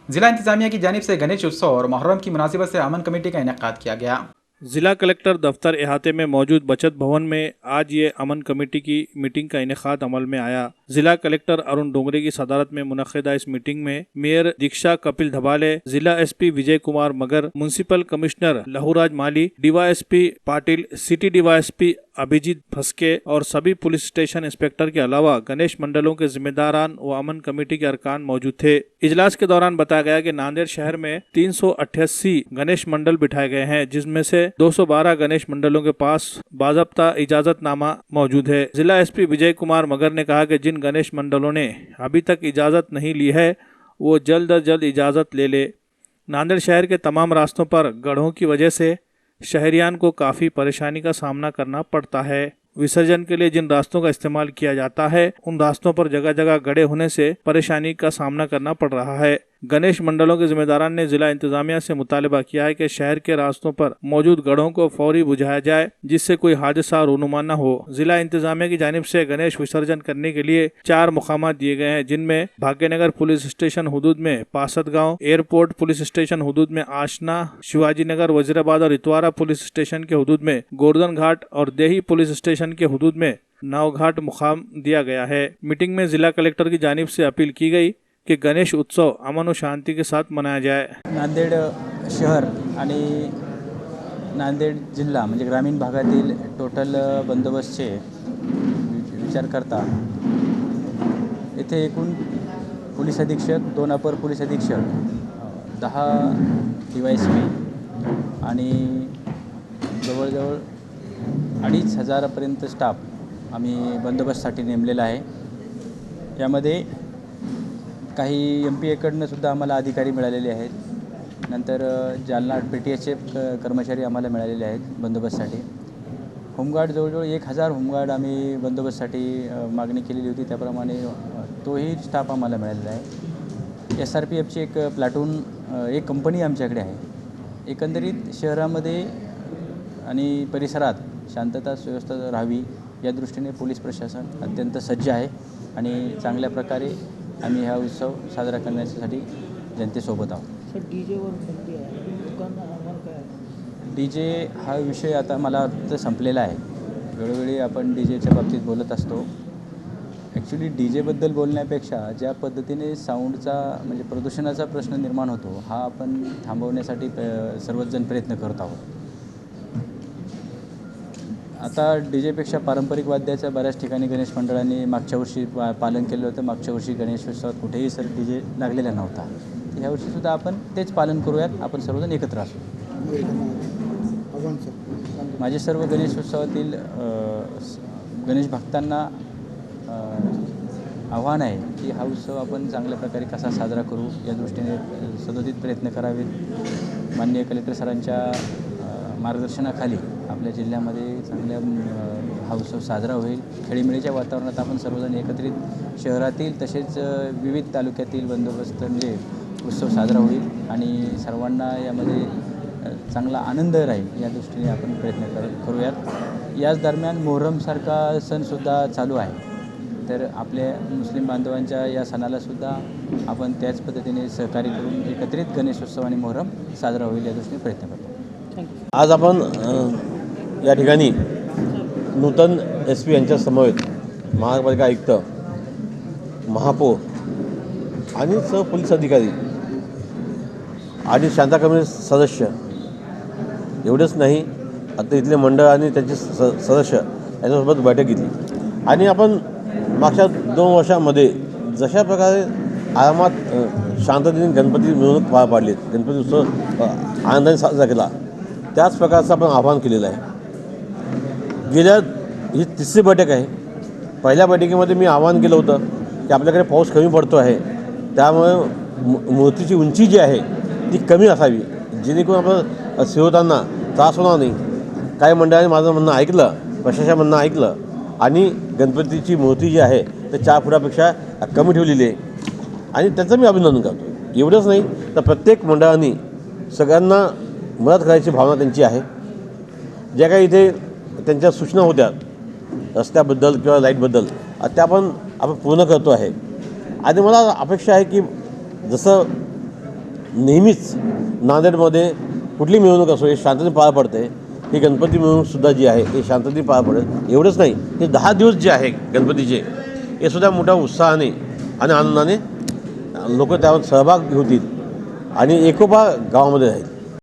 जिला इंतजामिया की जानिब से गणेश उत्सव और मुहर्रम की मुनासिबत से अमन कमेटी का इनेकाद किया गया। जिला कलेक्टर दफ्तर अहाते में मौजूद बचत भवन में आज ये अमन कमेटी की मीटिंग का इनेकाद अमल में आया। जिला कलेक्टर अरुण डोंगरे की सदारत में मुनक्किदा इस मीटिंग में मेयर दीक्षा कपिल धबाले, जिला SP Vijay Kumar Magar, municipal commissioner Lahuraj Mali, DYSP Patil, city DYSP Abhijit Phaske और सभी पुलिस स्टेशन इंस्पेक्टर के अलावा गणेश मंडलों के जिम्मेदारान व अमन कमेटी के अरकान मौजूद थे। इजलास के दौरान बताया गया कि नांदेड़ शहर में 388 गणेश मंडल बिठाए गए हैं, जिसमें से 212 गणेश मंडलों के पास बाज़ाब्ता इजाजतनामा मौजूद है। जिला एसपी विजय कुमार मगर ने कहा कि जिन गणेश मंडलों ने अभी तक इजाज़त नहीं ली है वो जल्द अज जल्द इजाज़त ले ले। नांदेड़ शहर के तमाम रास्तों पर गढ़ों की वजह से शहरियान को काफ़ी परेशानी का सामना करना पड़ता है। विसर्जन के लिए जिन रास्तों का इस्तेमाल किया जाता है उन रास्तों पर जगह जगह गड्ढे होने से परेशानी का सामना करना पड़ रहा है। गणेश मंडलों के जिम्मेदारान ने जिला इंतजामिया से मुतालबा किया है कि शहर के रास्तों पर मौजूद गड्ढों को फौरी बुझाया जाए, जिससे कोई हादसा रूनुमा न हो। जिला इंतजामिया की जानिब से गणेश विसर्जन करने के लिए 4 मुकामात दिए गए हैं, जिनमें भाग्यनगर पुलिस स्टेशन हुदूद में पासद गाँव, एयरपोर्ट पुलिस स्टेशन हुदूद में आशना, शिवाजी नगर, वजीराबाद और इतवारा पुलिस स्टेशन के हुदूद में गोवर्धन घाट और देही पुलिस स्टेशन के हुदूद में नावघाट मुकाम दिया गया है। मीटिंग में जिला कलेक्टर की जानिब से अपील की गई कि गणेश उत्सव अमन व शांति के साथ मनाया जाए। नांदेड शहर आणि नांदेड जिल्हा म्हणजे ग्रामीण भागातील टोटल बंदोबस्तचे विचार करता येथे एकूण पोलीस अधीक्षक, 2 अपर पोलीस अधीक्षक, 10 DYSP आणि जवळजवळ 2,500 स्टाफ आम्ही बंदोबस्तसाठी नेमलेला आहे। यामध्ये काही MPAकडनं सुद्धा आम्हाला अधिकारी मिळालेले आहेत। नंतर जालना PTSचे कर्मचारी आम्हाला मिळालेले आहेत बंदोबस्तसाठी। होमगार्ड जवळजवळ 1000 होमगार्ड आम्ही बंदोबस्तसाठी मागणी केलेली होती, त्याप्रमाणे तोही स्टाफ आम्हाला मिळालेला आहे। SRPFची एक प्लाटून, एक कंपनी आमच्याकडे आहे। एकंदरीत शहरामध्ये आणि परिसरात शांतता सुव्यवस्था राहावी या दृष्टीने पोलीस प्रशासन अत्यंत सज्ज आहे आणि चांगल्या प्रकारे आम्ही हा उत्सव साजरा करण्यासाठी जनतेसोबत आहोत। सर, डीजेवर बंदी आहे, दुकान आम्हाला काय? डीजे हा विषय आता मला वाटतं संपलेला आहे। वेळोवेळी आपण डीजेच्या बाबतीत बोलत असतो। ॲक्च्युली डीजेबद्दल बोलण्यापेक्षा ज्या पद्धतीने साऊंडचा म्हणजे प्रदूषणाचा प्रश्न निर्माण होतो हा आपण थांबवण्यासाठी सर्वच जण प्रयत्न करत आहोत। आता डीजेपेक्षा पारंपरिक वाद्याच्या बऱ्याच ठिकाणी गणेश मंडळांनी मागच्या वर्षी पालन केलं होतं। मागच्या वर्षी गणेशोत्सवात कुठेही सर डीजे लागलेला नव्हता। ह्या वर्षीसुद्धा आपण तेच पालन करूयात, आपण सर्वजण एकत्र असू। माझे सर्व गणेशोत्सवातील गणेश भक्तांना आव्हान आहे की हा उत्सव आपण चांगल्या प्रकारे कसा साजरा करू या दृष्टीने सदोदित प्रयत्न करावेत। माननीय कलेक्टर सरांच्या मार्गदर्शनाखाली आपल्या जिल्ह्यामध्ये चांगल्या हा उत्सव साजरा होईल। खेळीमेळीच्या वातावरणात आपण सर्वजण एकत्रित शहरातील तसेच विविध तालुक्यातील बंदोबस्त म्हणजे उत्सव साजरा होईल आणि सर्वांना यामध्ये चांगला आनंद राहील या दृष्टीने आपण प्रयत्न करूयात। याच दरम्यान मोहरमसारखा सणसुद्धा चालू आहे, तर आपल्या मुस्लिम बांधवांच्या या सणालासुद्धा आपण त्याच पद्धतीने सहकार्य करून एकत्रित गणेशोत्सव आणि मोहरम साजरा होईल या दृष्टीने प्रयत्न करतो। आज आपण या ठिकाणी नूतन SP यांच्या समवेत महानगरपालिका आयुक्त, महापौर आणि पोलीस अधिकारी आणि शांता कमिटी सदस्य एवढंच नाही, आता इथले मंडळ आणि त्यांचे सदस्य यांच्यासोबत बैठक घेतली आणि आपण मागच्या 2 वर्षामध्ये जशा प्रकारे आरामात शांततेने गणपती मिरवणूक पार पाडली, गणपती उत्सव आनंदाने साजरा केला, त्याच प्रकारचं आपण आवाहन केलेलं आहे। ही 3री बैठक आहे। पहिल्या बैठकीमध्ये मी आवाहन केलं होतं की आपल्याकडे पाऊस कमी पडतो आहे, त्यामुळे मूर्तीची उंची जी आहे ती कमी असावी, जेणेकरून आपण सेवताना त्रास होणार नाही। काही मंडळांनी माझं म्हणणं ऐकलं, प्रशासन म्हणणं ऐकलं आणि गणपतीची मूर्ती जी आहे ते 4 फुटापेक्षा कमी ठेवलेली आहे आणि त्याचं मी अभिनंदन करतो। एवढंच नाही तर प्रत्येक मंडळांनी सगळ्यांना मदत करायची भावना त्यांची आहे। ज्या काही इथे त्यांच्या सूचना होत्या रस्त्याबद्दल किंवा लाईटबद्दल, त्या पण आपण पूर्ण करतो आहे आणि मला अपेक्षा आहे की जसं नेहमीच नांदेडमध्ये कुठली मिरवणूक असो हे शांततेने पार पडते. ही गणपती मिरवणूकसुद्धा जी आहे हे शांततेने पार पडेल. एवढंच नाही, हे 10 दिवस जे आहे गणपतीचे हे सुद्धा मोठ्या उत्साहाने आणि आनंदाने लोक त्यावर सहभाग होतील आणि एकोपा गावामध्ये राहील.